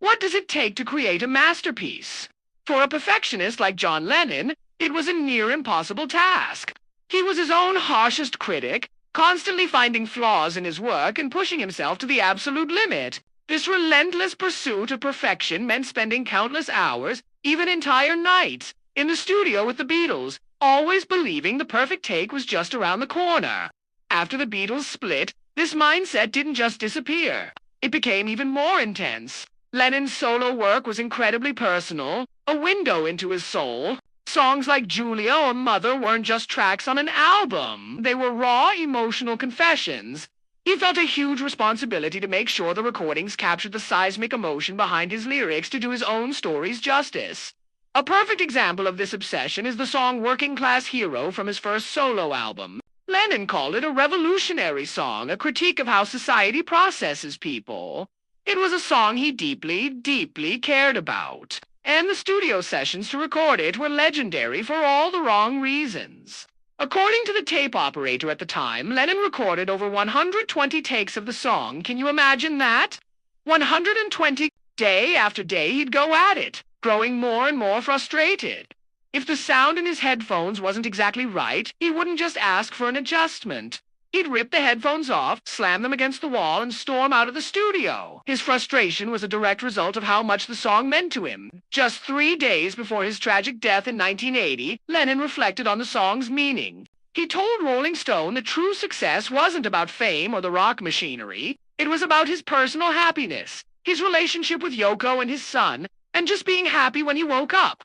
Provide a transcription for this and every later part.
What does it take to create a masterpiece? For a perfectionist like John Lennon, it was a near impossible task. He was his own harshest critic, constantly finding flaws in his work and pushing himself to the absolute limit. This relentless pursuit of perfection meant spending countless hours, even entire nights, in the studio with the Beatles, always believing the perfect take was just around the corner. After the Beatles split, this mindset didn't just disappear. It became even more intense. Lennon's solo work was incredibly personal, a window into his soul. Songs like Julia or Mother weren't just tracks on an album. They were raw, emotional confessions. He felt a huge responsibility to make sure the recordings captured the seismic emotion behind his lyrics to do his own stories justice. A perfect example of this obsession is the song Working Class Hero from his first solo album. Lennon called it a revolutionary song, a critique of how society processes people. It was a song he deeply, deeply cared about, and the studio sessions to record it were legendary for all the wrong reasons. According to the tape operator at the time, Lennon recorded over 120 takes of the song. Can you imagine that? 120 day after day he'd go at it, growing more and more frustrated. If the sound in his headphones wasn't exactly right, he wouldn't just ask for an adjustment. He'd rip the headphones off, slam them against the wall, and storm out of the studio. His frustration was a direct result of how much the song meant to him. Just 3 days before his tragic death in 1980, Lennon reflected on the song's meaning. He told Rolling Stone that true success wasn't about fame or the rock machinery. It was about his personal happiness, his relationship with Yoko and his son, and just being happy when he woke up.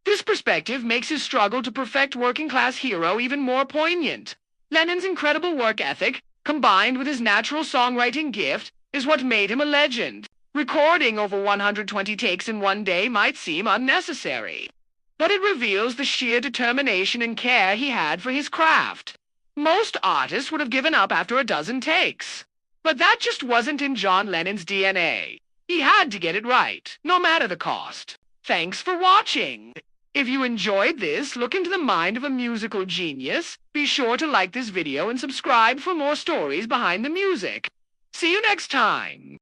This perspective makes his struggle to perfect Working Class Hero even more poignant. Lennon's incredible work ethic, combined with his natural songwriting gift, is what made him a legend. Recording over 120 takes in one day might seem unnecessary, but it reveals the sheer determination and care he had for his craft. Most artists would have given up after a dozen takes, but that just wasn't in John Lennon's DNA. He had to get it right, no matter the cost. Thanks for watching. If you enjoyed this, look into the mind of a musical genius. Be sure to like this video and subscribe for more stories behind the music. See you next time.